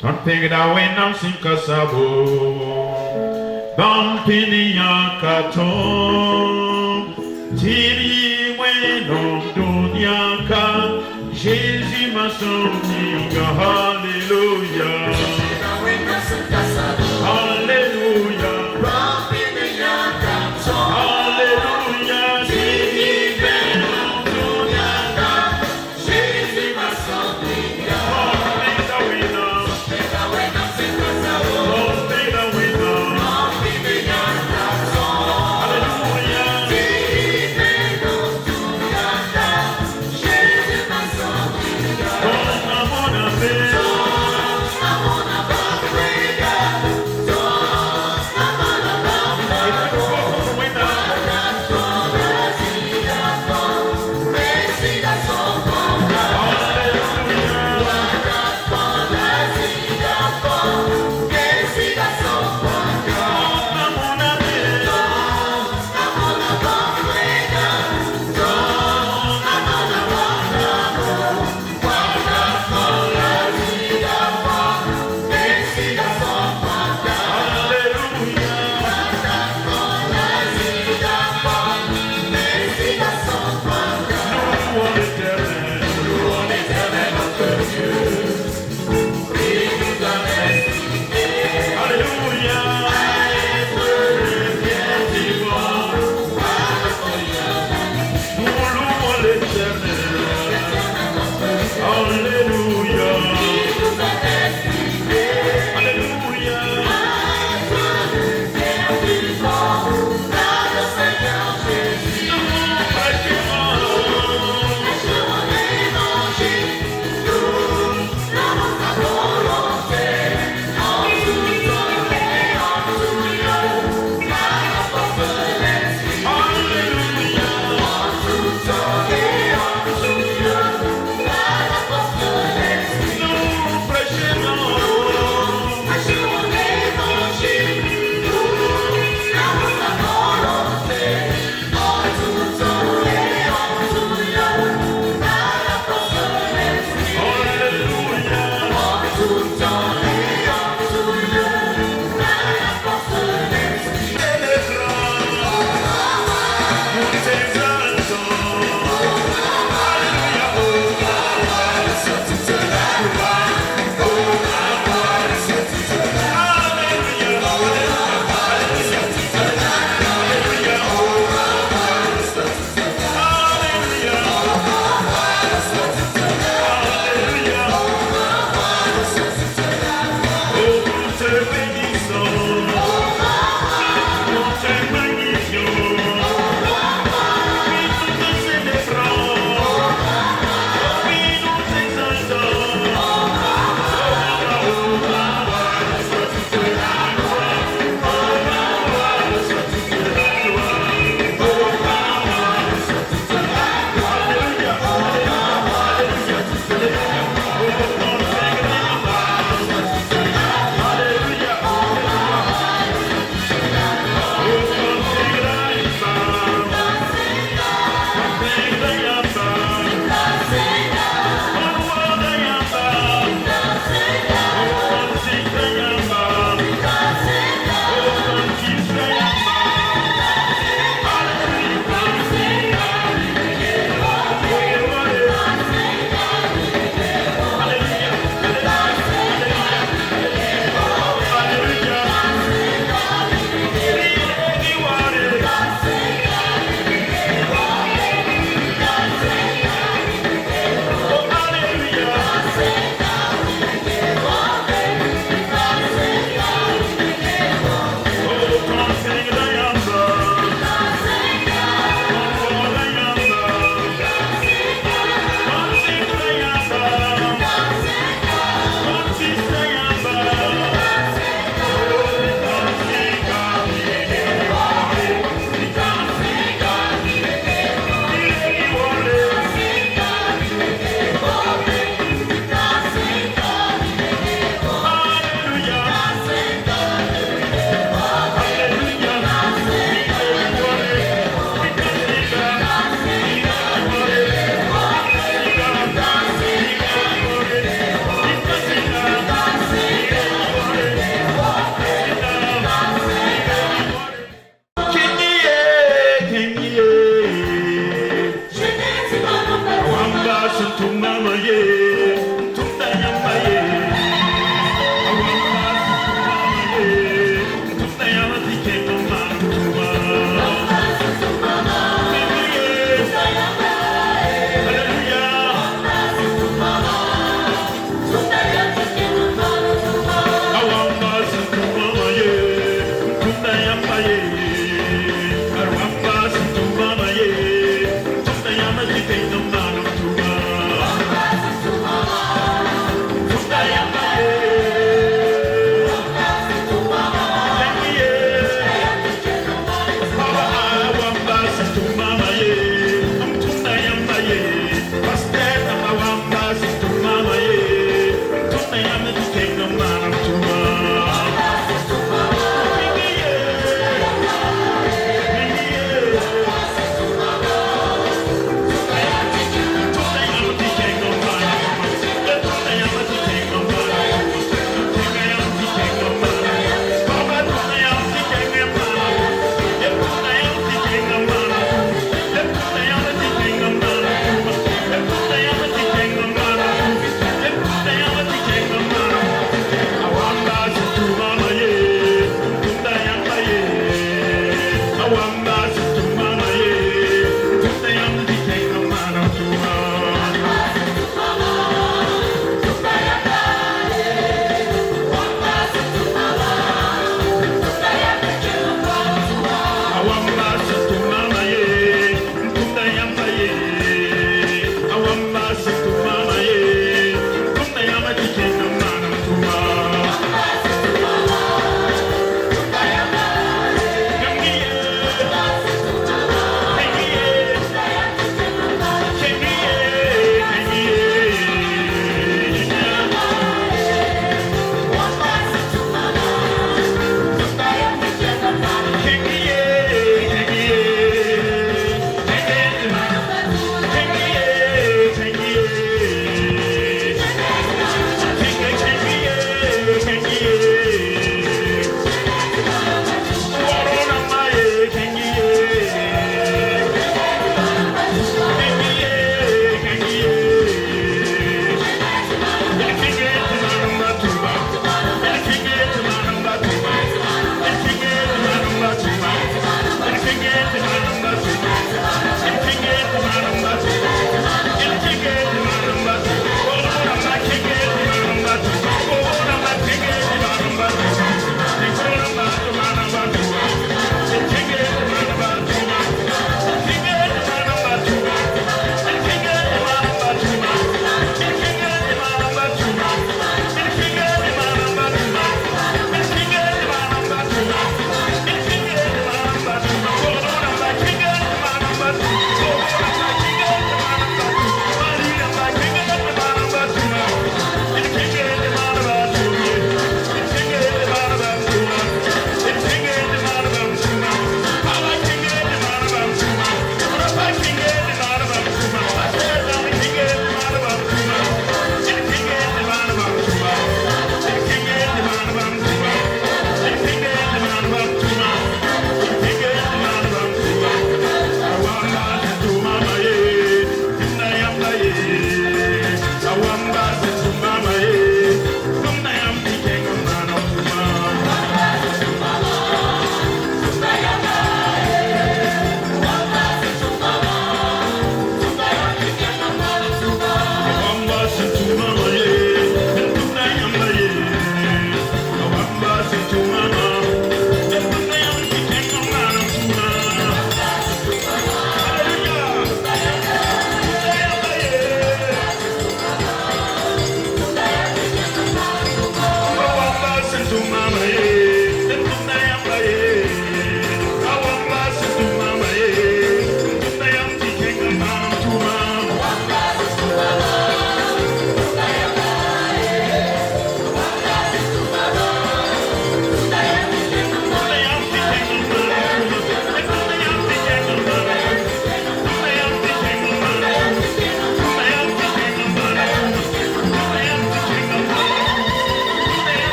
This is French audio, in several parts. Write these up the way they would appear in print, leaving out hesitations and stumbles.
Don't think that when I'm sim kasabo, Bampini yakaton, Tiri wenom dunyaka, Jésus m'a sauvé, Hallelujah, Hallelujah, Hallelujah, Tiri wenom dunyaka, Jésus m'a sauvé,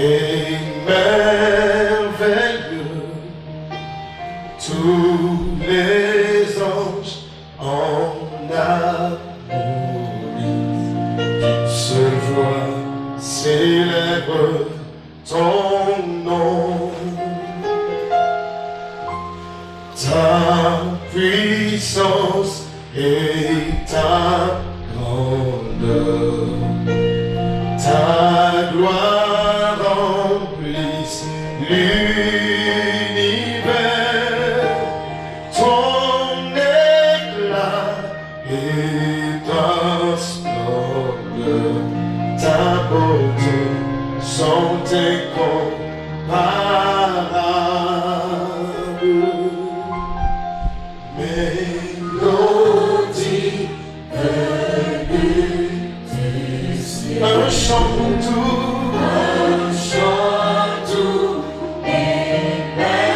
et merveilleux. Tous les anges en harmonie, d'une seule voix célèbre ton nom. Ta puissance et ta grandeur, ta gloire remplisse l'univers, ton éclat et ta splendeur, ta beauté sont incomparables. Mélodie venue du ciel, un chant doux, et merveilleux.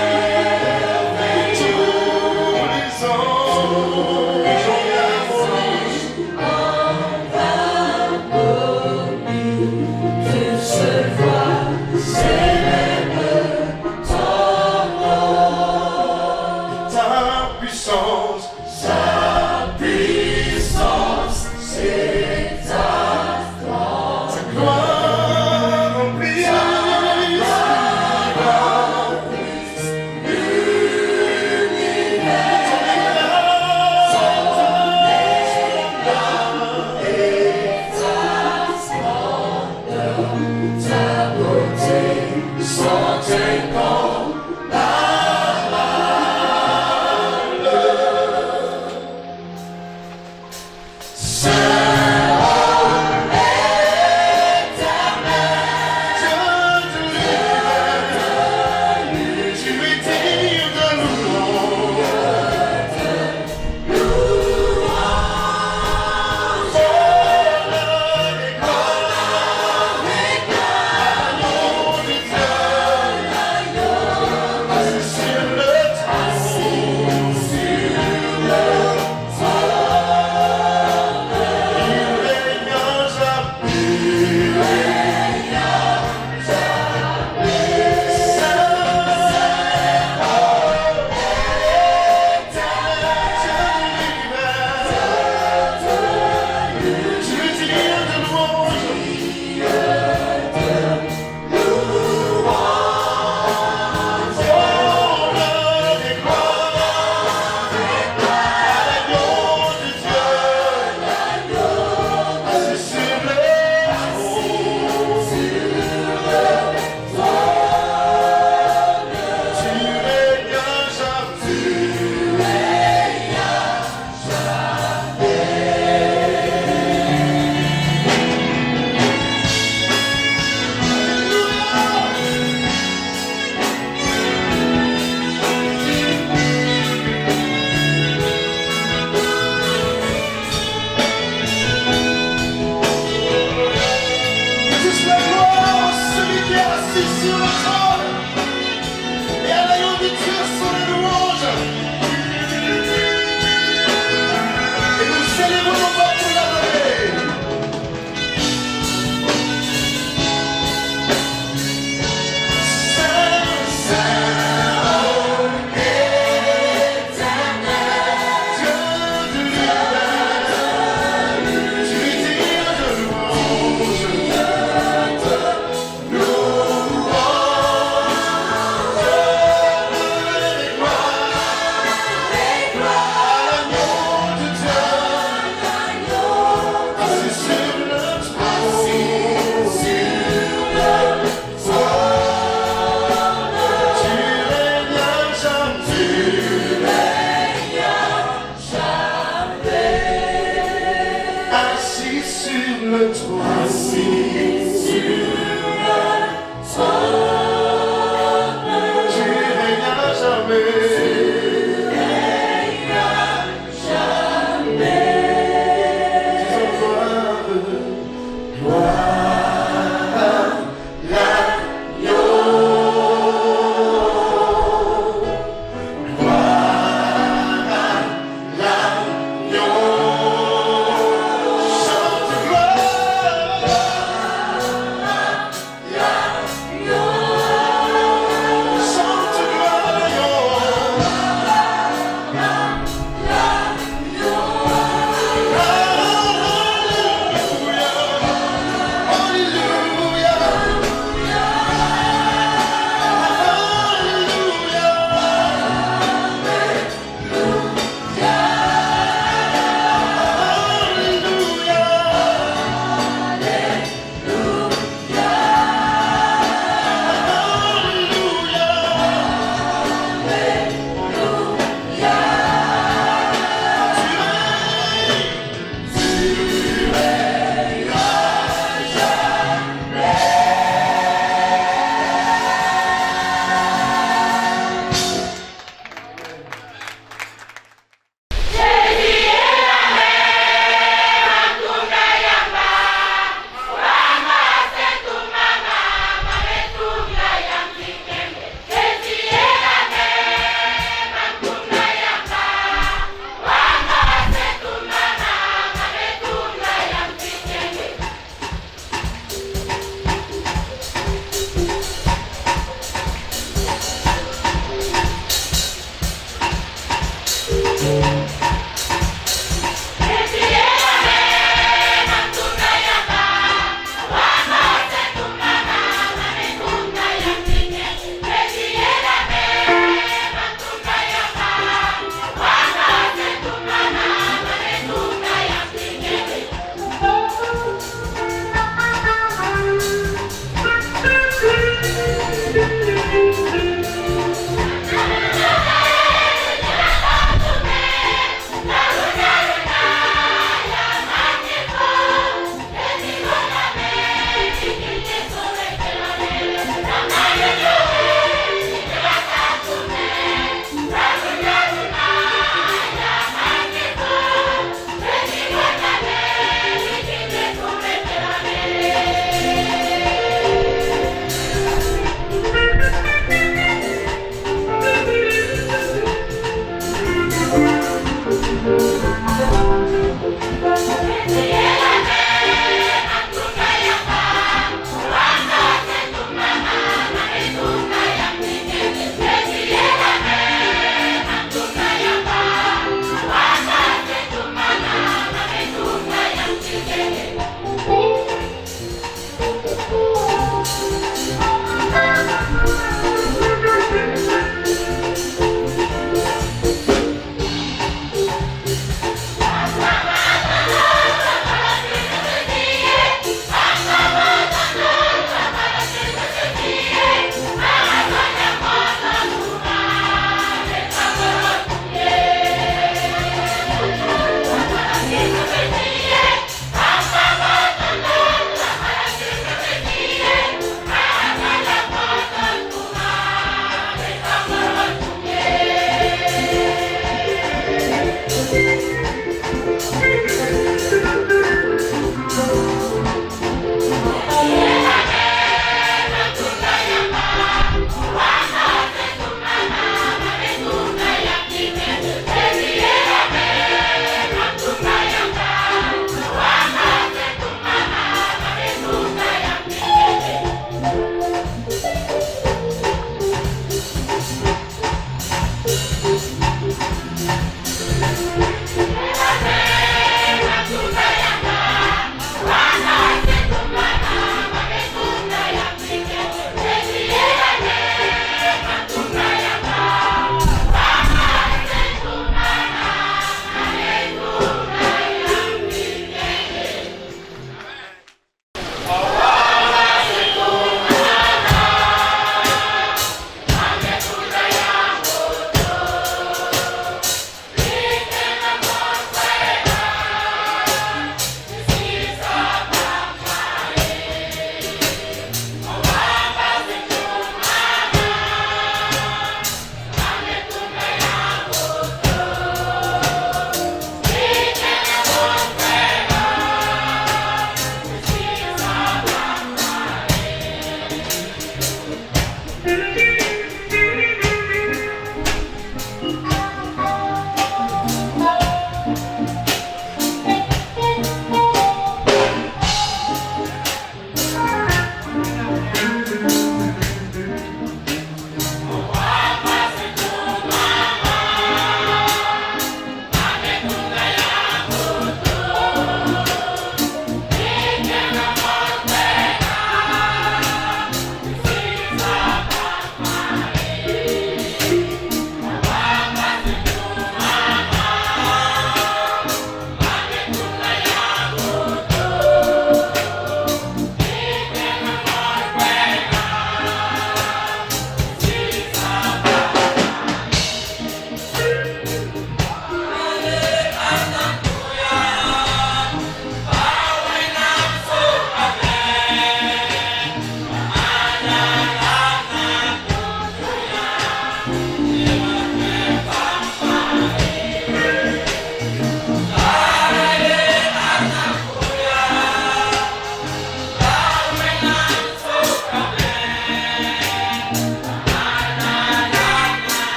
Tous les anges en harmonie, d'une seule voix célèbre ton nom. Et ta puissance, c'est ta gloire remplisse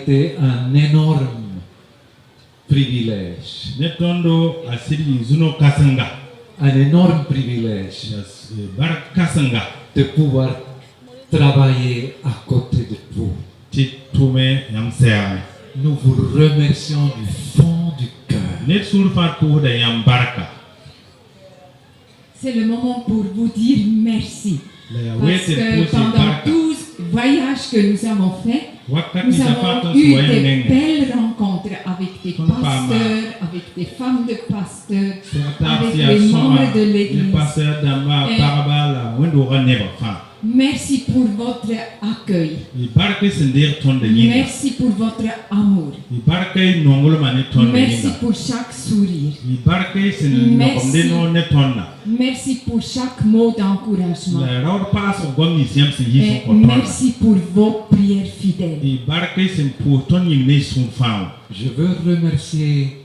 été un énorme privilège. Netondo asiri zuno kasanga. Un énorme privilège Bar kasanga. de pouvoir travailler à côté de vous. Titume yamseame. Nous vous remercions du fond du cœur. Net surfa to da yambarka. C'est le moment pour vous dire merci. La Parce wete que posi pendant barka. tout ce voyage que nous avons fait, Wakati nous zapato avons eu suwaye des nenge. belles rencontres avec des Son femme. pasteurs, avec des femmes de pasteurs, avec Serta les si membres asoma. de Le l'église. pasteur dama Et- parabala wendo ga neba fa. Merci pour votre accueil. I barke sendir ton de yinga. Merci pour votre amour. I barke nongolo mane ton de Merci yinga. pour chaque sourire. I barke sen Merci. nokomde no ne tonna. Merci pour chaque mot d'encouragement. La raud pas o gomi siam sen yiso Et ko tonna. merci pour vos prières fidèles. I barke sen pour ton yingne sun fa. Je veux remercier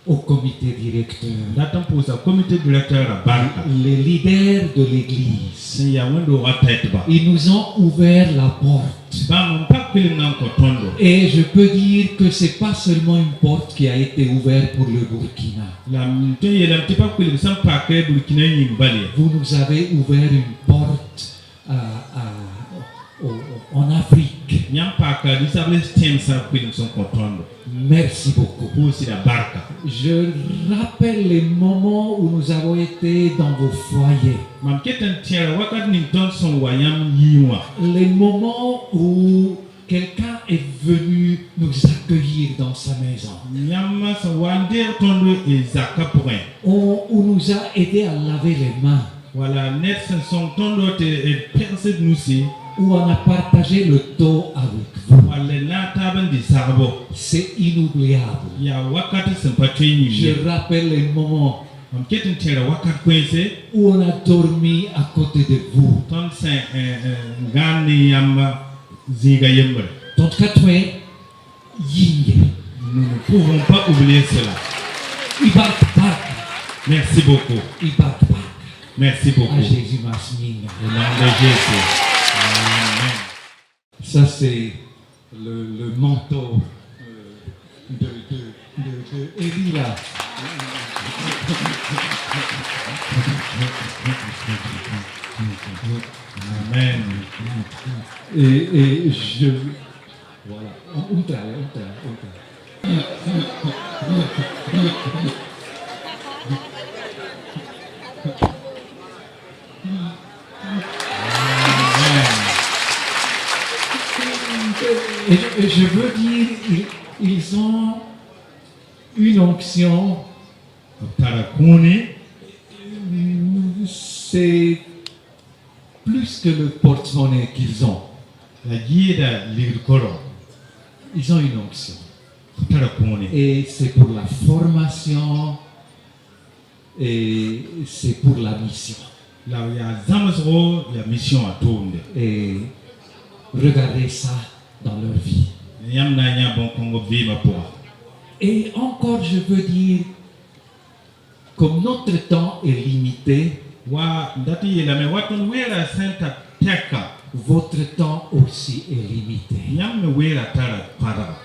au comité directeur, Datan pour sa comité directeur a barka. les leaders de l'église. Sen ya wendo ga tetba. Ils nous ont ouvert la porte. Ba mon pa kwilinga ko tondo. Et je peux dire que c'est pas seulement une porte qui a été ouverte pour le Burkina. La mte yelam ti pa kwilinga sam pa ke Burkina yimbali. Vous nous avez ouvert une porte en Afrique. Nyam pa ka disable stem sa kwilinga son ko tondo. Merci beaucoup. Pour si la barka. Je rappelle les moments où nous avons été dans vos foyers. Mam keten tiara wakat ning ton son wayam yiwa. Les moments où quelqu'un est venu nous accueillir dans sa maison. Nyam sa wander tondo e zakapourin. Où nous a aidé à laver les mains. Voilà, net son tondo te perse nous si. Où on a partagé le dos avec vous. Wale na taban di sarbo. C'est inoubliable. Ya wakati sempatwe nyimye. Je rappelle les moments Mam keten tiara wakat kwense. où on a dormi à côté de vous. Ton sen ngani yam ziga yembre. Donc, Katwe, Yinge, Nous ne pouvons pas oublier cela. Ibat Park, Merci beaucoup. Ibat Park, Merci beaucoup. à Jésus Masminga. Au nom de Jésus. Amen. Ça, c'est le manteau de Élie, là. Amen. Et je. Voilà. On trae. Et je veux dire, ils ont une onction, Tarakuni. c'est plus que le porte-monnaie qu'ils ont. La guida l'irkoro. Ils ont une onction. Tarakuni. Et c'est pour la formation et c'est pour la mission. Là il y a Zamazro, il y a mission à tourner. Et regardez ça dans leur vie. Yamna nya bon Congo viva pour. Et encore, je veux dire, comme notre temps est limité, Wa ndati yela me waton wera senta teka. votre temps aussi est limité. Nyam me wera tara para.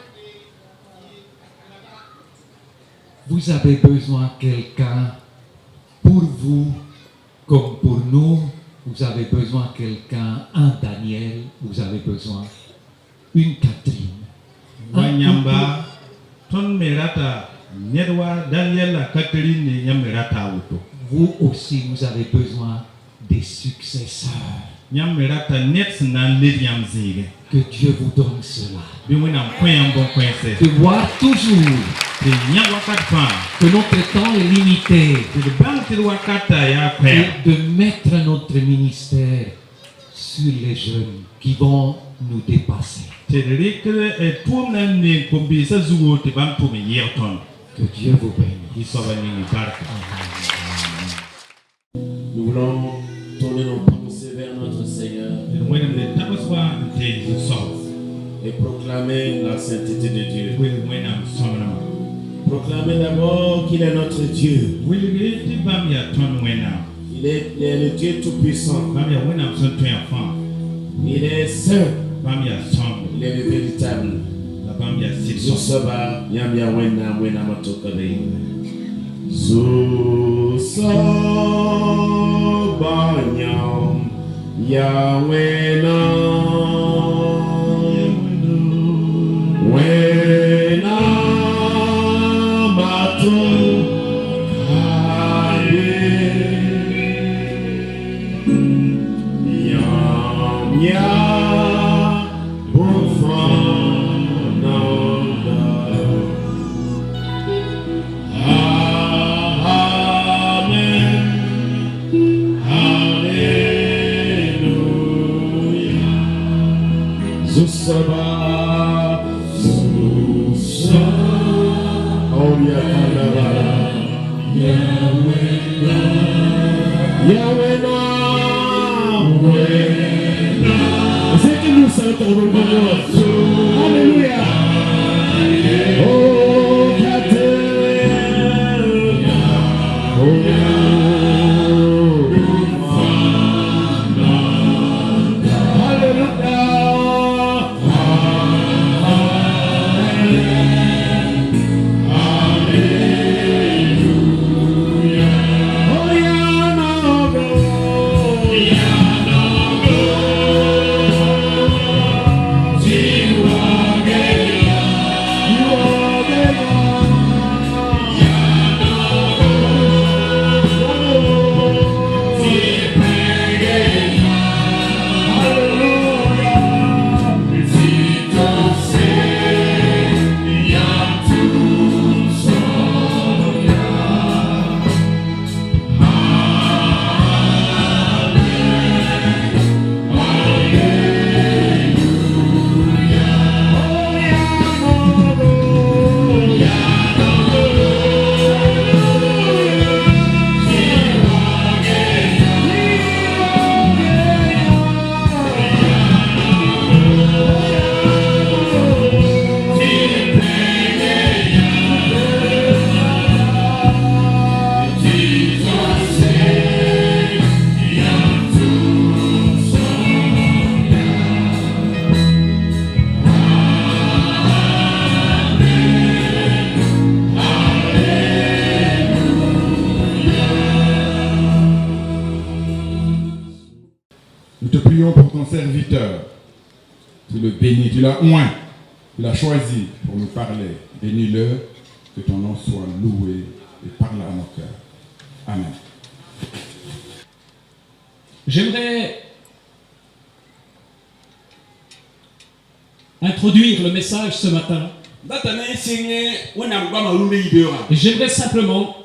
Vous avez besoin de quelqu'un pour vous, comme pour nous. Vous avez besoin de quelqu'un, un Daniel, vous avez besoin une Catherine. Wanyamba ton merata nyedwa Daniel la Catherine ni nyam merata auto. Vous aussi, vous avez besoin des successeurs. Nyam merata net nan le nyam zige. Que Dieu vous donne cela. Bi wena kwen bon kwense. De voir toujours Te nya wakat fa. que notre temps est limité Te banki wakata ya kwen. et de mettre notre ministère sur les jeunes qui vont nous dépasser. Te rikre e toum nan ni kombi sa zugo te bam to me yerton. Que Dieu vous bénisse. Isoba ni barka. Nous voulons tourner nos pensées vers notre Seigneur Wena me tabaswa te so. et proclamer la sainteté de Dieu. Wena somna. Proclamer d'abord qu'il est notre Dieu. Wili ti bam ya ton wena. Il est le Dieu Tout-Puissant. Bam ya wena son to ya fa. Il est saint. Bam ya som. Il est le véritable. La Abambia Silson. Zusaba nyamya wena matokare. Zusaba nyamya wena Alléluia. Oh, serviteur, tu le bénis, tu l'as oint, tu l'as choisi pour nous parler. Bénis-le, que ton nom soit loué et parle à nos cœurs. Amen. J'aimerais introduire le message ce matin. Et j'aimerais simplement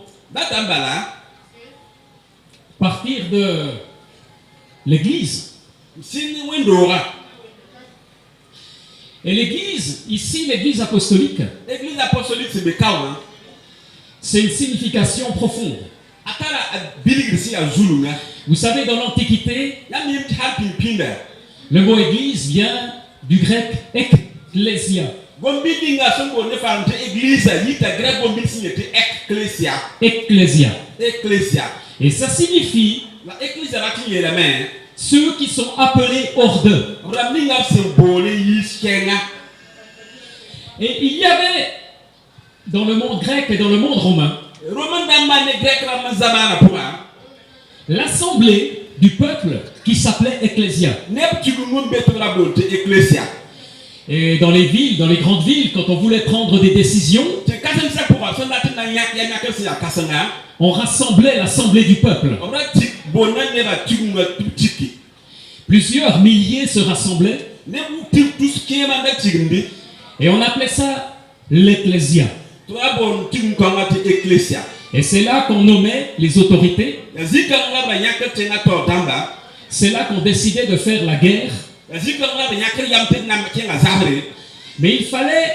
partir de l'église. Et l'église, ici l'église apostolique, c'est une signification profonde. Vous savez, dans l'Antiquité, le mot église vient du grec ecclésia. Ecclésia. Et ça signifie ceux qui sont appelés hors d'eux. Et il y avait dans le monde grec et dans le monde romain l'assemblée du peuple qui s'appelait ecclésia. Et dans les villes, dans les grandes villes, quand on voulait prendre des décisions, on rassemblait l'assemblée du peuple. Plusieurs milliers se rassemblaient et on appelait ça l'ecclésia. Et c'est là qu'on nommait les autorités. C'est là qu'on décidait de faire la guerre. Mais il fallait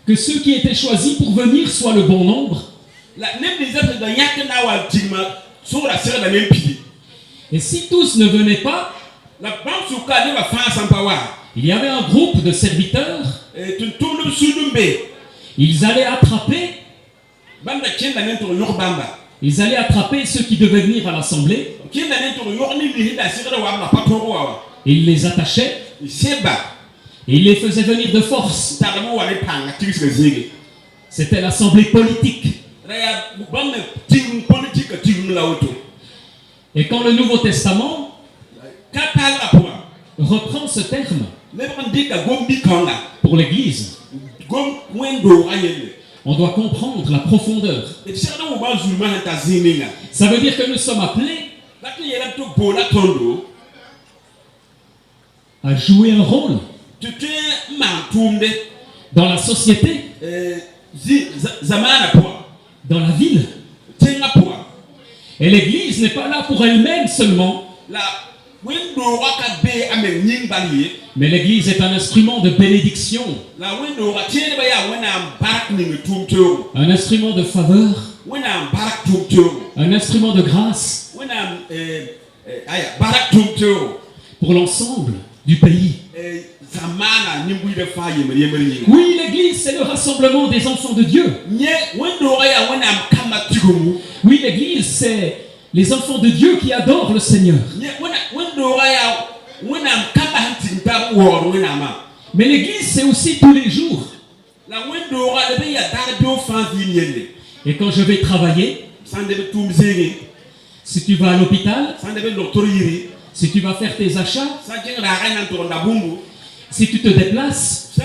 que ceux qui étaient choisis pour venir soient le bon nombre. Et si tous ne venaient pas, il y avait un groupe de serviteurs. Ils allaient attraper ceux qui devaient venir à l'assemblée. Ils les attachaient. Et il les faisait venir de force. ta mo wa le panga tigis le zigi C'était l'assemblée politique. raya bamme ting politique ting la auto Et quand le Nouveau Testament katal apwa reprend ce terme le ban dika gombi kanga pour l'Église, gom wendo ayele on doit comprendre la profondeur. et c'est là où ba zulma ta zininga Ça veut dire que nous sommes appelés la tu yela to bola tondo à jouer un rôle tu te mantumde dans la société, zamana poa dans la ville. tenga poa Et l'Église n'est pas là pour elle-même seulement, la wendo waka be amen ning baliye mais l'Église est un instrument de bénédiction, la wendo wa tiene ba ya wena barak ning tumto un instrument de faveur, wena barak tumto un instrument de grâce wena aya barak tumto pour l'ensemble du pays. zamana nimbu de fa yemri yemri Oui, l'Église, c'est le rassemblement des enfants de Dieu. nye wendo ya wena kama tigumu Oui, l'Église, c'est les enfants de Dieu qui adorent le Seigneur. nye wendo ya wena kama hantinta wor wena ma Mais l'Église, c'est aussi tous les jours. la wendo ga de ya dar do fa vinyele Et quand je vais travailler, sande be tumzegi si tu vas à l'hôpital, sande be docteur yiri si tu vas faire tes achats, sa jenga ga nan to ndabumbu si tu te déplaces, sa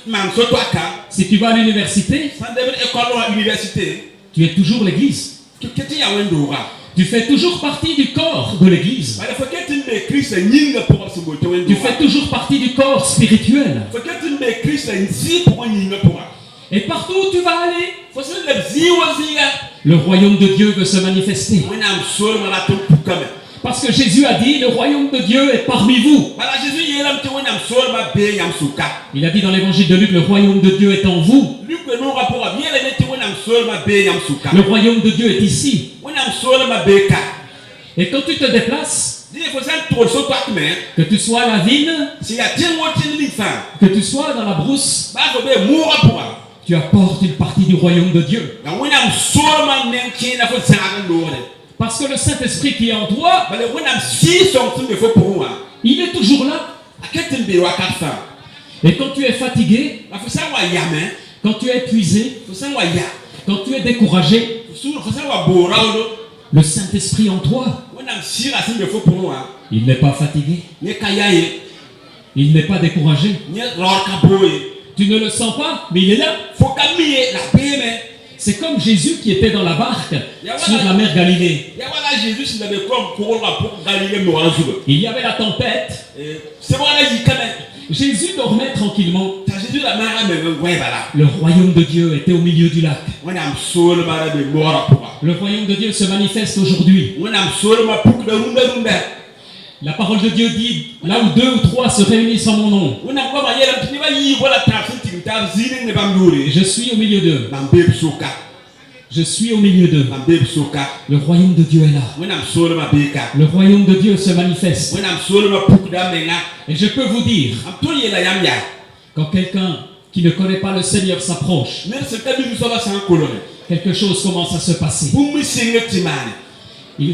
man so toaka si tu vas à l'université, sande be école à université tu es toujours l'Église. tu keti ya wendo ga Tu fais toujours partie du corps de l'Église. bale foketin be Christ nyinga pour se bote wendo Tu fais toujours partie du corps spirituel. foketin be Christ nzi pour nyinga pour Et partout où tu vas aller, faut se le ziwa ziga le royaume de Dieu veut se manifester. wena msol mara to pukame Parce que Jésus a dit, le royaume de Dieu est parmi vous. bala Jésus yela mte wena msol ma be yam suka Il a dit dans l'évangile de Luc, le royaume de Dieu est en vous. Luc no rapport a bien le mte wena msol ma be yam suka Le royaume de Dieu est ici. wena msol ma be ka Et quand tu te déplaces, dit faut ça to so toak me que tu sois à la vigne, si ya tin wotin li fa que tu sois dans la brousse, ba ko be mu rapport tu apportes une partie du royaume de Dieu. na wena msol ma nen kina fo zaga ndore Parce que le Saint-Esprit qui est en toi, bale wena si son tin be fo pour moi il est toujours là. aketin be wa ka fa Et quand tu es fatigué, la fo ça wa yame quand tu es épuisé, fo ça wa ya quand tu es découragé, fo ça wa boraudo le Saint-Esprit en toi, wena si la tin be fo pour moi il n'est pas fatigué, ne kayaye il n'est pas découragé. ne ror ka boye Tu ne le sens pas, mais il est là. faut ka miye la beme C'est comme Jésus qui était dans la barque sur la mer Galilée. ya wala Jésus si n'avait comme pour la pour Galilée mo wala zuba Il y avait la tempête. c'est wala yikana Jésus dormait tranquillement. ta Jésus la mara me ngwe bala Le royaume de Dieu était au milieu du lac. wona am sol mara be mora pour Le royaume de Dieu se manifeste aujourd'hui. wona am sol ma puk da runda La parole de Dieu dit, là où 2 ou 3 se réunissent en mon nom, wona ko ma yela tini ba yi wala ta tin ta zini ne bam dure je suis au milieu d'eux. bam be soka Je suis au milieu d'eux. bam be soka Le royaume de Dieu est là. wona am sol ma be ka Le royaume de Dieu se manifeste. wona am sol ma puk da menga Et je peux vous dire, am to yela yam ya quand quelqu'un qui ne connaît pas le Seigneur s'approche, mer se ka bi so ba san kolore quelque chose commence à se passer. bu mu singa timane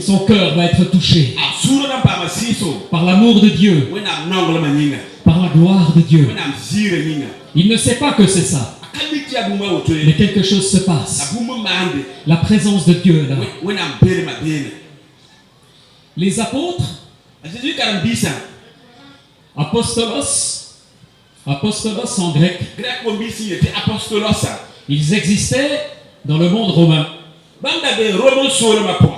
Son cœur va être touché a sura na ba ma siso par l'amour de Dieu, wona am nongla ma nyinga par la gloire de Dieu. wona am zire nyinga Il ne sait pas que c'est ça, akali tia bu ma woto mais quelque chose se passe. abu mu mande La présence de Dieu est là. wona am bere ma bene Les apôtres, Jésus karambisa apostolos en grec, grec ko bisi était apostolos ils existaient dans le monde romain. banda be roman solo ma po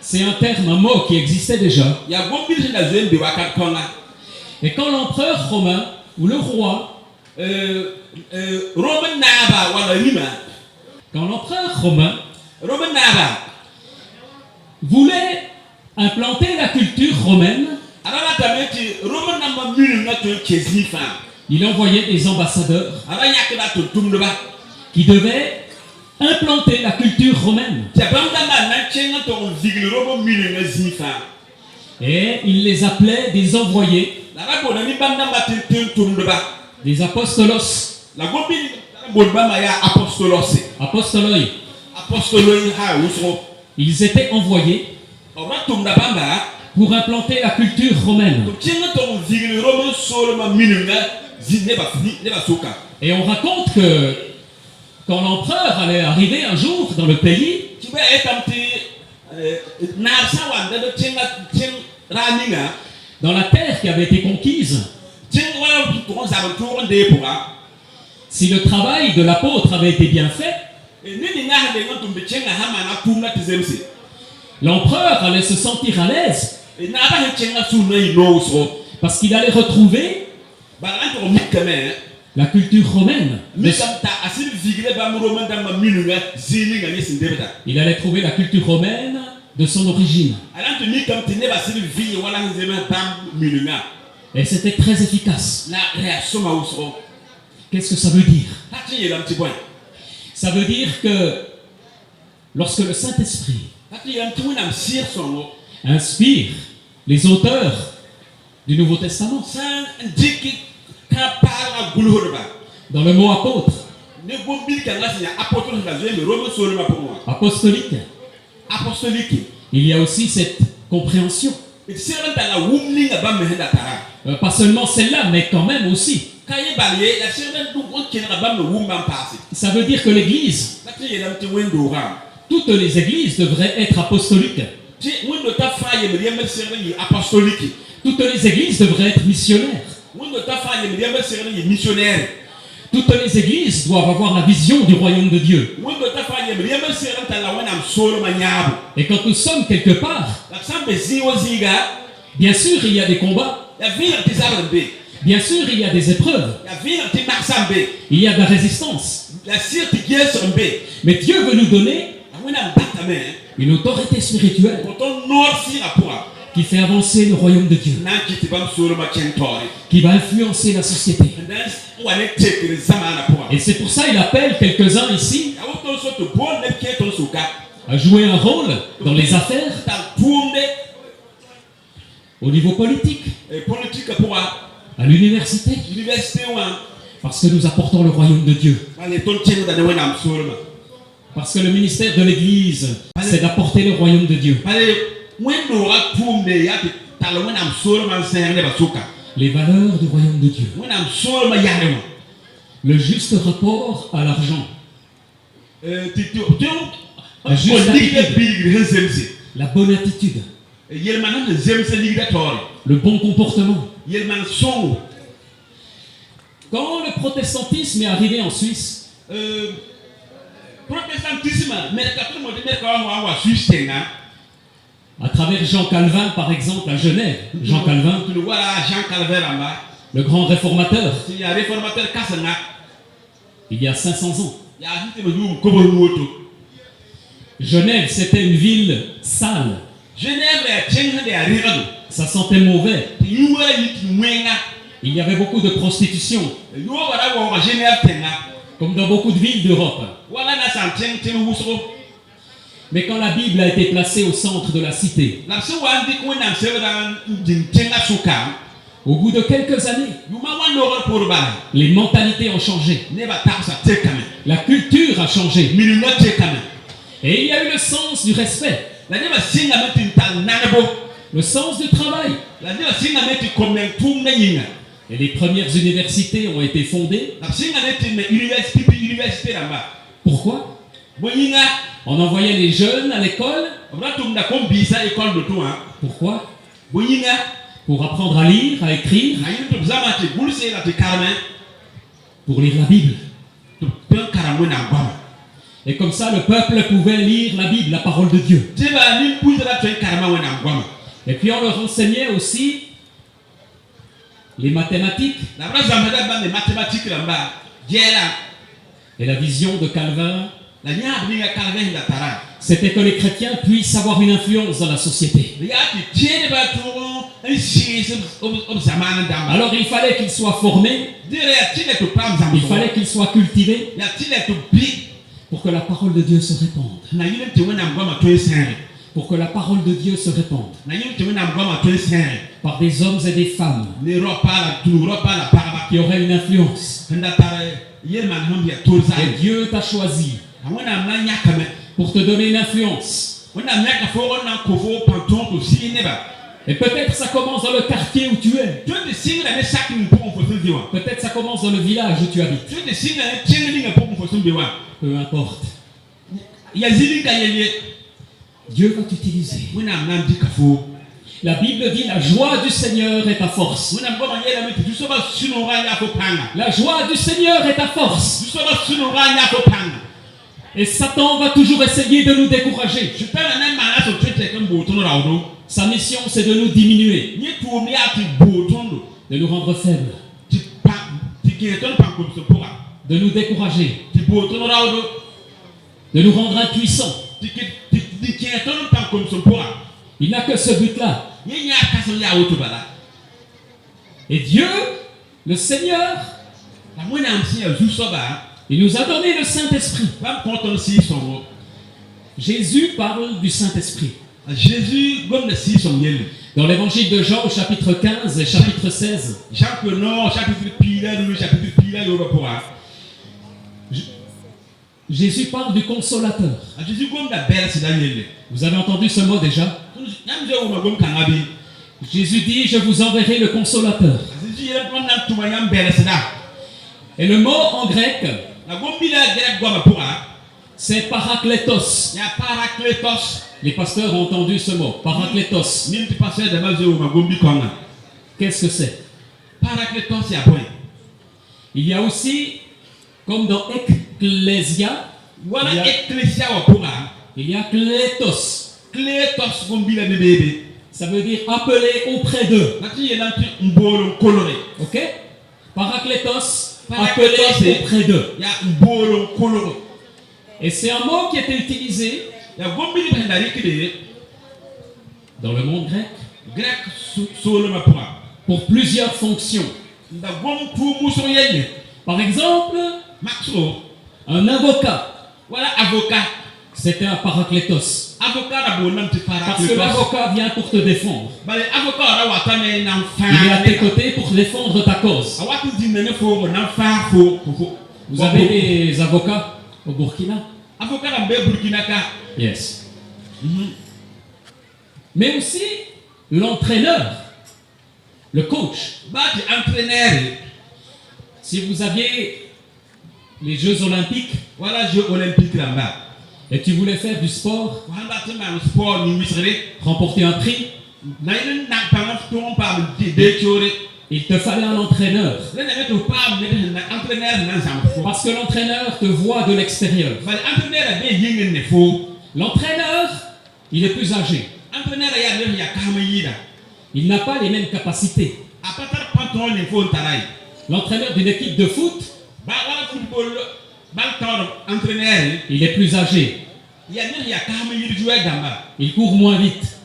C'est un terme, un mot qui existait déjà. ya gombili na zuen de wakat konga Et quand l'empereur romain ou le roi, roman naba wala rima quand l'empereur romain roman naba voulait implanter la culture romaine, arala tameti roman namba minu na to kezi fa il envoyait des ambassadeurs ara yakda to tumba qui devaient implanter la culture romaine. ya banda na chenga to zigli roman minu na zifa Et il les appelait des envoyés, la rabo na ni banda matin tumba des apostolos, la gombili bolba ma ya apostolos apostoloi. apostoloi ha usro Ils étaient envoyés ora tumda bamba pour implanter la culture romaine. to chenga to zigli roman solo ma minu na Et on raconte que quand l'empereur allait arriver un jour dans le pays, dans la terre qui avait été conquise, si le travail de l'apôtre avait été bien fait, l'empereur allait se sentir à l'aise parce qu'il allait retrouver la culture romaine. Il allait trouver la culture romaine de son origine. Et c'était très efficace. Qu'est-ce que ça veut dire? Ça veut dire que lorsque le Saint-Esprit inspire les auteurs du Nouveau Testament, dans le mot apôtre, apostolique, il y a aussi cette compréhension. Pas seulement celle-là, mais quand même aussi. Ça veut dire que l'Église, toutes les églises devraient être apostoliques. Toutes les églises devraient être missionnaires. Toutes les églises doivent avoir la vision du royaume de Dieu. Et quand nous sommes quelque part, bien sûr il y a des combats, bien sûr il y a des épreuves, il y a de la résistance. Mais Dieu veut nous donner une autorité spirituelle qui fait avancer le royaume de Dieu, qui va influencer la société. Et c'est pour ça qu'il appelle quelques-uns ici à jouer un rôle dans les affaires, au niveau politique, à l'université, parce que nous apportons le royaume de Dieu. Parce que le ministère de l'Église, c'est d'apporter le royaume de Dieu. Les valeurs du royaume de Dieu. Le juste rapport à l'argent. La juste attitude. La bonne attitude. Le bon comportement. Quand le protestantisme est arrivé en Suisse, à travers Jean Calvin, par exemple, à Genève, Jean Calvin, le grand réformateur, il y a 500 ans. Genève, c'était une ville sale. Ça sentait mauvais. Il y avait beaucoup de prostitution, comme dans beaucoup de villes d'Europe. Mais quand la Bible a été placée au centre de la cité, au bout de quelques années, les mentalités ont changé. La culture a changé. Et il y a eu le sens du respect. Le sens du travail. Et les premières universités ont été fondées. Pourquoi? On envoyait les jeunes à l'école. Pourquoi? Pour apprendre à lire, à écrire. Pour lire la Bible. Et comme ça, le peuple pouvait lire la Bible, la parole de Dieu. Et puis on leur enseignait aussi les mathématiques. Et la vision de Calvin, c'était que les chrétiens puissent avoir une influence dans la société. Alors il fallait qu'ils soient formés, il fallait qu'ils soient cultivés pour que la parole de Dieu se répande. Pour que la parole de Dieu se répande par des hommes et des femmes qui auraient une influence. Et Dieu t'a choisi pour te donner une influence. Et peut-être ça commence dans le quartier où tu es. Peut-être ça commence dans le village où tu habites. Peu importe. Dieu va t'utiliser. La Bible dit la joie du Seigneur est ta force. La joie du Seigneur est ta force. Et Satan va toujours essayer de nous décourager. Sa mission, c'est de nous diminuer, de nous rendre faibles, de nous décourager, de nous rendre impuissants. Il n'a que ce but-là. Et Dieu, le Seigneur, il nous a donné le Saint-Esprit. Jésus parle du Saint-Esprit. Dans l'évangile de Jean, au chapitre 15 et chapitre 16, Jésus parle du consolateur. Vous avez entendu ce mot déjà? Jésus dit, je vous enverrai le consolateur. Et le mot en grec, c'est parakletos. Les pasteurs ont entendu ce mot, parakletos. Qu'est-ce que c'est? Il y a aussi, comme dans ecclésia, il y a kletos. Ça veut dire appeler auprès d'eux. Ok? Parakletos, appeler auprès d'eux. Et c'est un mot qui était utilisé dans le monde grec pour plusieurs fonctions. Par exemple, un avocat. C'était un parakletos. Parce que l'avocat vient pour te défendre. Il est à tes côtés pour défendre ta cause. Vous avez des avocats au Burkina? Yes. Mais aussi l'entraîneur, le coach. Si vous aviez les Jeux Olympiques, et tu voulais faire du sport, remporter un prix, il te fallait un entraîneur. Parce que l'entraîneur te voit de l'extérieur. L'entraîneur, il est plus âgé. Il n'a pas les mêmes capacités. L'entraîneur d'une équipe de foot, il est plus âgé. Il court moins vite.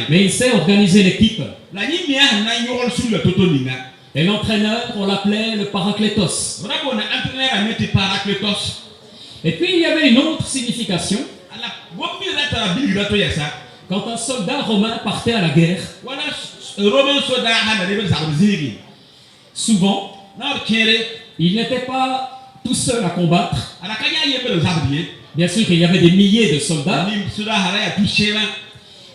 Mais il sait organiser l'équipe. Et l'entraîneur, on l'appelait le parakletos. Et puis il y avait une autre signification. Quand un soldat romain partait à la guerre, souvent, il n'était pas tout seul à combattre. Bien sûr, il y avait des milliers de soldats.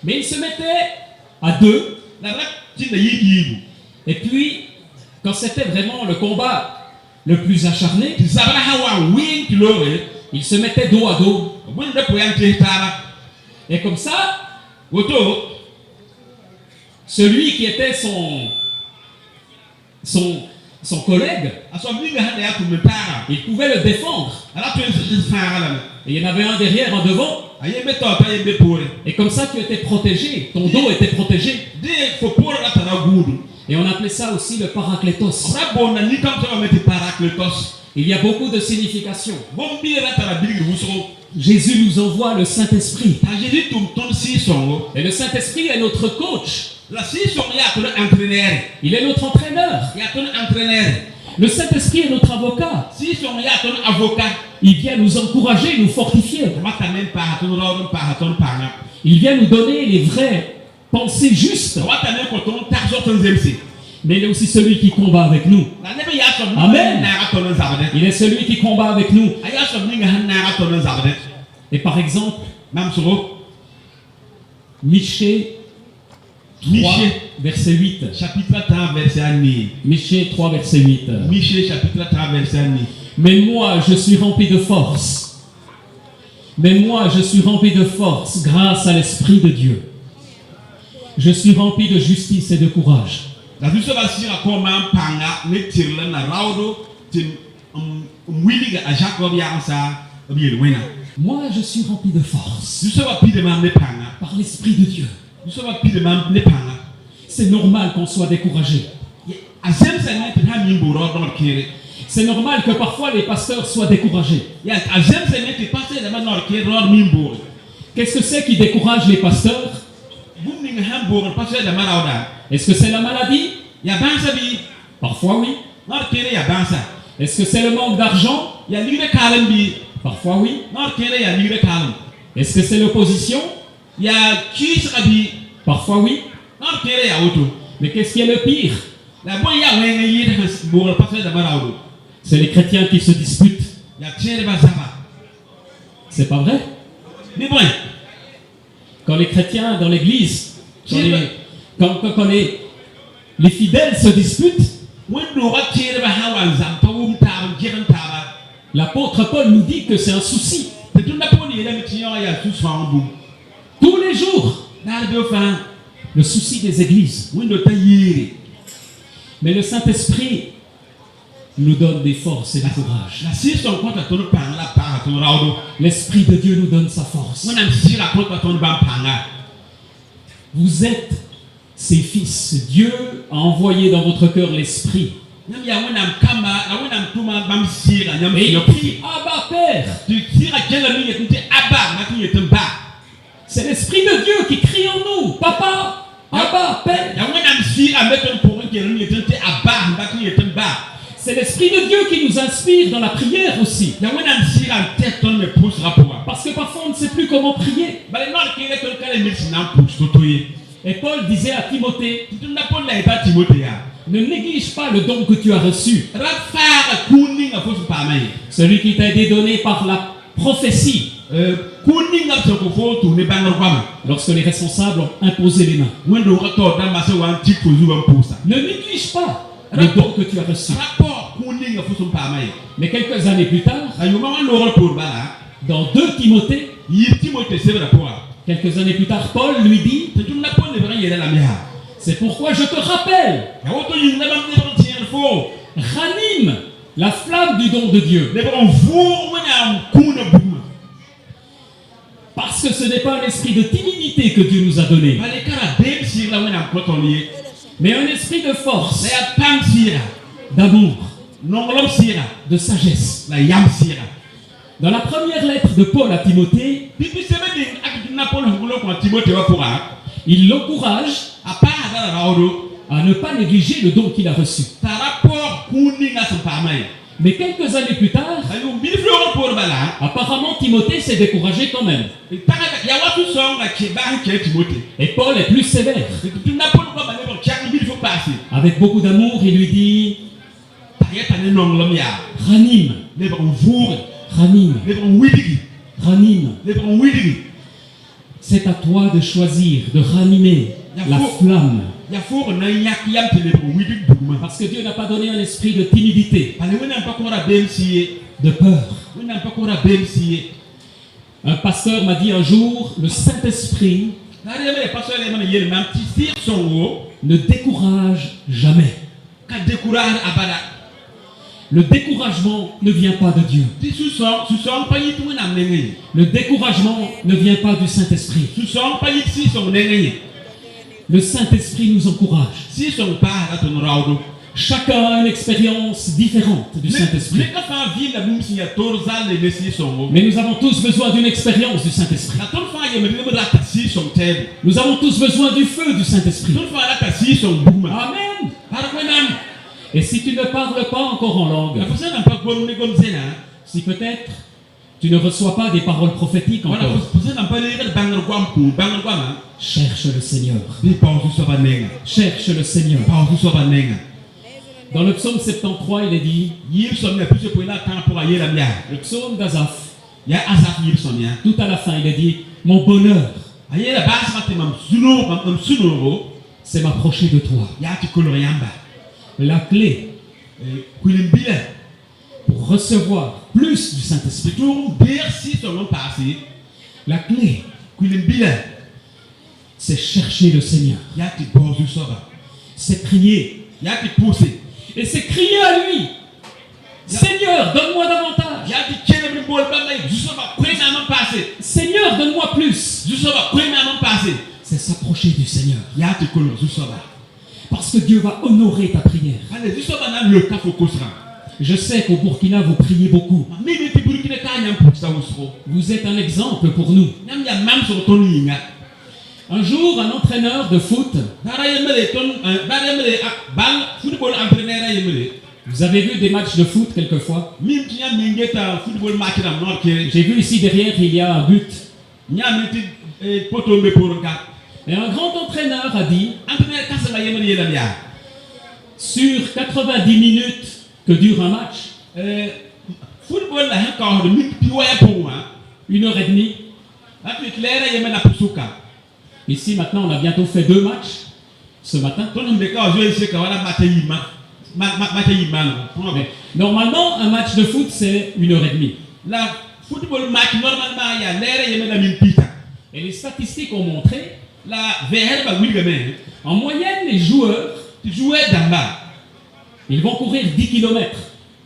Mais il se mettait à deux. Et puis, quand c'était vraiment le combat le plus acharné, il se mettait dos à dos. Et comme ça, celui qui était son collègue, il pouvait le défendre. Et il y en avait un derrière, un devant. Et comme ça, tu étais protégé. Ton dos était protégé. Et on appelait ça aussi le parakletos. Il y a beaucoup de significations. Jésus nous envoie le Saint-Esprit. Et le Saint-Esprit est notre coach. Il est notre entraîneur. Le Saint-Esprit est notre avocat. Il vient nous encourager, nous fortifier. Il vient nous donner les vraies pensées justes. Mais il est aussi celui qui combat avec nous. Amen. Il est celui qui combat avec nous. Et par exemple, Michée 3, Michée. verset 8. Chapitre 3, verset 9. Michée 3, verset 8. Michée, chapitre 3, verset 9. Mais moi, je suis rempli de force. Mais moi, je suis rempli de force grâce à l'Esprit de Dieu. Je suis rempli de justice et de courage. La vie va se comme un panga, ne tire la raudo, à Jacob Yansa, bien. Moi, je suis rempli de force Nous sommes plus de même panga. par l'Esprit de Dieu. Nous sommes plus de même panga. C'est normal qu'on soit découragé. C'est normal que parfois les pasteurs soient découragés. Qu'est-ce que c'est qui décourage les pasteurs? Est-ce que c'est la maladie? Parfois oui. Est-ce que c'est le manque d'argent? Parfois oui. Est-ce que c'est l'opposition? Parfois oui. Mais qu'est-ce qui est le pire? C'est les chrétiens qui se disputent. C'est pas vrai? Quand les chrétiens dans l'église, quand les fidèles se disputent, l'apôtre Paul nous dit que c'est un souci. Tous les jours, le souci des églises. Mais le Saint-Esprit nous donne des forces et du courage. L'Esprit de Dieu nous donne sa force. Vous êtes ses fils. Dieu a envoyé dans votre cœur l'Esprit. Et il crie Abba Père. C'est l'Esprit de Dieu qui crie en nous. Papa, Abba Père. C'est l'Esprit de Dieu qui nous inspire dans la prière aussi. Parce que parfois on ne sait plus comment prier. Et Paul disait à Timothée, ne néglige pas le don que tu as reçu. Celui qui t'a été donné par la prophétie. Lorsque les responsables ont imposé les mains. Ne néglige pas le don que tu as reçu. Mais quelques années plus tard, dans 2 Timothée, quelques années plus tard, Paul lui dit, c'est pourquoi je te rappelle, ranime la flamme du don de Dieu. Parce que ce n'est pas un esprit de timidité que Dieu nous a donné, mais un esprit de force, d'amour, de sagesse. Dans la première lettre de Paul à Timothée, il l'encourage à ne pas négliger le don qu'il a reçu. Mais quelques années plus tard, apparemment Timothée s'est découragé quand même. Et Paul est plus sévère. Avec beaucoup d'amour, il lui dit, ranime, ranime, ranime. C'est à toi de choisir, de ranimer la flamme. Parce que Dieu n'a pas donné un esprit de timidité, de peur. Un pasteur m'a dit un jour, le Saint-Esprit ne décourage jamais. Le découragement ne vient pas de Dieu. Le découragement ne vient pas du Saint-Esprit. Le Saint-Esprit nous encourage. Chacun a une expérience différente du Saint-Esprit. Mais nous avons tous besoin d'une expérience du Saint-Esprit. Nous avons tous besoin du feu du Saint-Esprit. Amen. Et si tu ne parles pas encore en langue, si peut-être tu ne reçois pas des paroles prophétiques encore, cherche le Seigneur. Cherche le Seigneur. Dans le psaume 73, il est dit, le psaume d'Azaph, tout à la fin, il est dit, mon bonheur ayela bas mate mam sunoro c'est m'approcher de toi. ya ti kolor yamba La clé kulimbila pour recevoir plus du Saint-Esprit. tour bersi son nom passé La clé, kulimbila c'est chercher le Seigneur. ya ti bozu soba C'est prier. ya ti pousser Et c'est crier à lui. Seigneur, donne-moi davantage. ya ti chene mi bol bangay jusoba kwena mam passé Seigneur, donne-moi plus. jusoba kwena mam passé C'est s'approcher du Seigneur. ya ti kolor jusoba Parce que Dieu va honorer ta prière. ale jusoba na le kafo kosra Je sais qu'au Burkina, vous priez beaucoup. mimi ti burkina ka nyam pour sa usro Vous êtes un exemple pour nous. nyam ya mam so ton yinga Un jour, un entraîneur de foot, dara yemele ton dara yemele bal football entraîneur yemele vous avez vu des matchs de foot quelquefois. mim ti nyam mingeta football match na nord ke J'ai vu ici derrière, il y a un but. nyam ti poto me pour ka Et un grand entraîneur a dit, entraîneur ka sa yemele yela ya sur 90 minutes que dure un match, football la ka de mi pi waya pour moi 1h30. la tu claire yemele pour suka Ici maintenant, on a bientôt fait 2 matchs ce matin. ton de ka jouer ce ka wala matayima matayima Mais normalement, un match de foot, c'est 1h30. la football match normalement ya l'air yemele mi pita Et les statistiques ont montré, la VR ba wilga men en moyenne, les joueurs, tu jouais d'amba ils vont courir 10 km.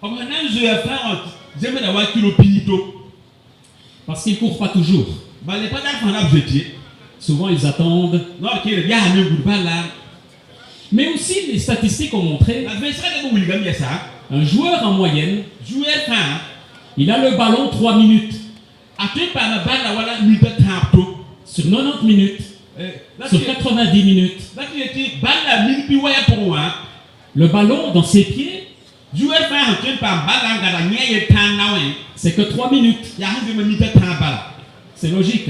on a joué faire j'aime d'avoir kilo pito Parce qu'ils ne courent pas toujours. ba les pas d'enfant là jeté Souvent, ils attendent. non qui est bien ne goûte pas là Mais aussi, les statistiques ont montré, la VR de wilga mi ça un joueur en moyenne, jouer fin il a le ballon 3 minutes. après par la balle voilà mi de temps Sur 90 minutes, là sur 90 minutes, tu étais balle la mi pi waya pour moi le ballon dans ses pieds, jouer fin après par balle ngara nyeye temps na ouais c'est que 3 minutes. ya hande mi de temps balle C'est logique.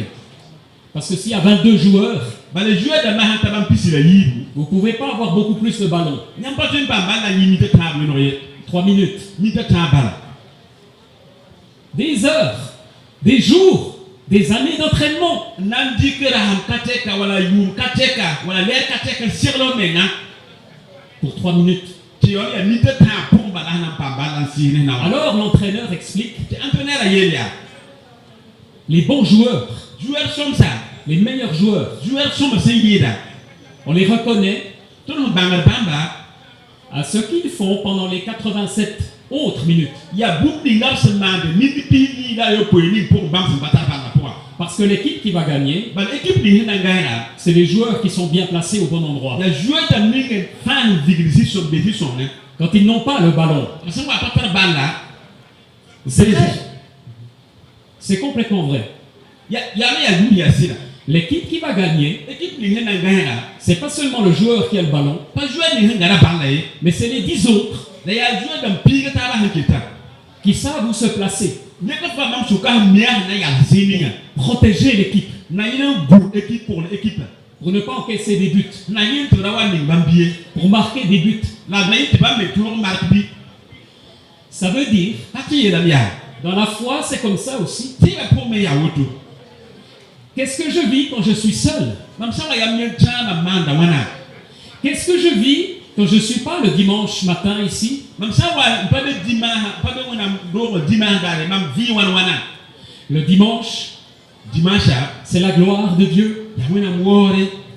Parce que s'il y a 22 joueurs, ba les joueurs de ma hanta bam pisi la yibu vous ne pouvez pas avoir beaucoup plus de ballons. nyam pas tu par balle la mi de temps no 3 minutes. mi de temps balle Des heures, des jours, des années d'entraînement. nandi kera ham kateka wala yum kateka wala leer kateka sirlo menga Pour 3 minutes. ti yo ya mi de temps pour bala na pa bala sine na Alors l'entraîneur explique, ti entraîneur a yelia les bons joueurs, joueur som ça les meilleurs joueurs, joueur som singida on les reconnaît to no bangar bamba à ce qu'ils font pendant les 87 autres minutes. ya bumbi ngar semande mi pi la yo poini pour bam se bata bala pour Parce que l'équipe qui va gagner, ba l'équipe ni na ngara c'est les joueurs qui sont bien placés au bon endroit. ya joueur ta mingi fan digrisi sur bedi son ne Quand ils n'ont pas le ballon, ça va pas faire bala c'est vrai. C'est complètement vrai. ya lu ya sila L'équipe qui va gagner, équipe ni na ngara c'est pas seulement le joueur qui a le ballon, pas joueur ni ngara bala mais c'est les 10 autres da ya joueur dam pi ga ta ba hankita qui savent où se placer, ne ka fa mam suka miya na ya zininga protéger l'équipe na yina go équipe pour l'équipe pour ne pas encaisser des buts, na yin to rawa ni bambie pour marquer des buts. la na yin ba me tour marque bi Ça veut dire, ati yela biya dans la foi, c'est comme ça aussi. ti ba pour me ya woto Qu'est-ce que je vis quand je suis seul? mam sa ya mi chana manda wana Qu'est-ce que je vis quand je ne suis pas le dimanche matin ici? mam sa wa pas de dimanche pas de wana do dimanche dare mam vi wana Le dimanche, dimanche c'est la gloire de Dieu. ya wana more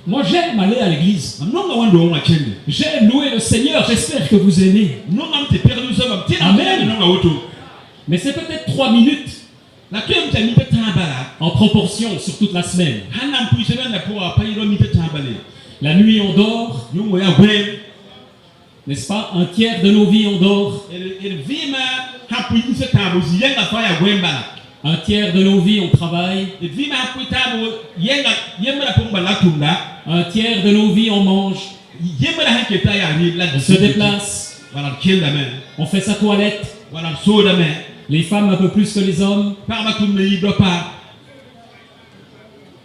Moi, j'aime aller à l'église. mam no ga wando wa chende J'aime louer le Seigneur. J'espère que vous aimez. no mam te perdu so mam ti Amen. no ga woto Mais c'est peut-être 3 minutes la tu am ta mi ta bala en proportion sur toute la semaine. hanam pu se na pour pa yiro mi ta bale La nuit, on dort, yo mo ya gwen n'est-ce pas? Un tiers de nos vies, on dort. el vima hapu yin se tabo si yenga fa ya gwen bala Un tiers de nos vies, on travaille. el vima hapu tabo yenga yemra pour bala tunda Un tiers de nos vies, on mange. yemra hanketa ya ni la On se déplace. voilà kill da men On fait sa toilette. voilà so da men Les femmes un peu plus que les hommes. par ma tum yi do pa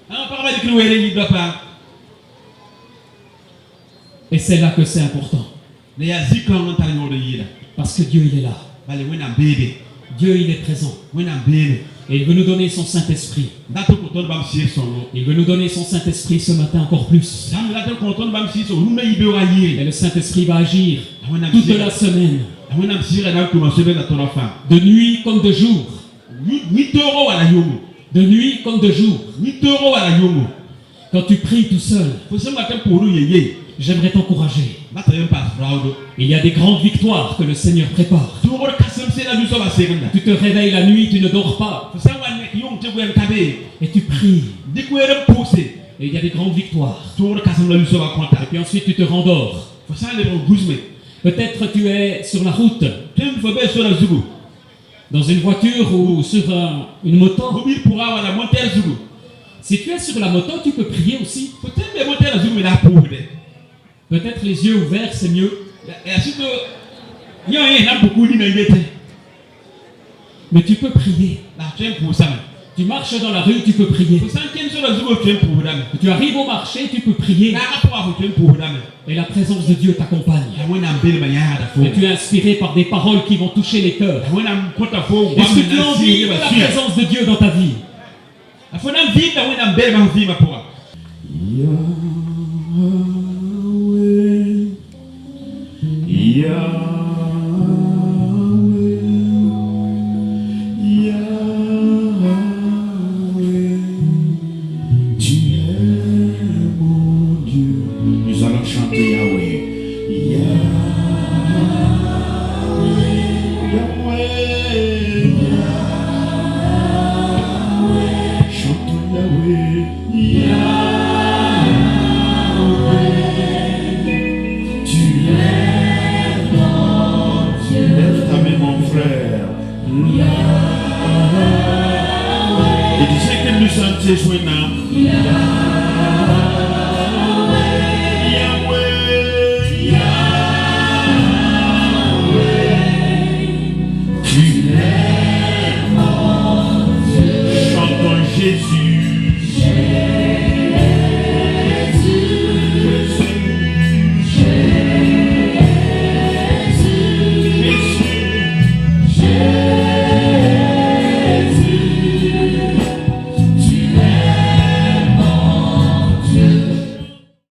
par ma dikri were yi do pa Et c'est là que c'est important. ne ya zikon non tar nyodo yi da Parce que Dieu, il est là. bale wena bebe Dieu, il est présent. wena bebe Et il veut nous donner son Saint-Esprit. Il veut nous donner son Saint-Esprit ce matin encore plus. Et le Saint-Esprit va agir toute la semaine. De nuit comme de jour. De nuit comme de jour. Quand tu pries tout seul, j'aimerais t'encourager. Il y a des grandes victoires que le Seigneur prépare. Tu te réveilles la nuit, tu ne dors pas. Et tu pries. Et il y a des grandes victoires. Et puis ensuite tu te rendors. Peut-être tu es sur la route, dans une voiture ou sur une moto. Si tu es sur la moto, tu peux prier aussi. Peut-être les yeux ouverts, c'est mieux. Mais tu peux prier. Tu marches dans la rue, tu peux prier. Tu arrives au marché, tu peux prier. Et la présence de Dieu t'accompagne. Et tu es inspiré par des paroles qui vont toucher les cœurs. Est-ce que tu as envie de la présence de Dieu dans ta vie? Nous allons chanter Yahweh. Chantons Yahweh. Tu es mon Dieu. Lève ta main, mon frère. Et disais que nous chantions maintenant.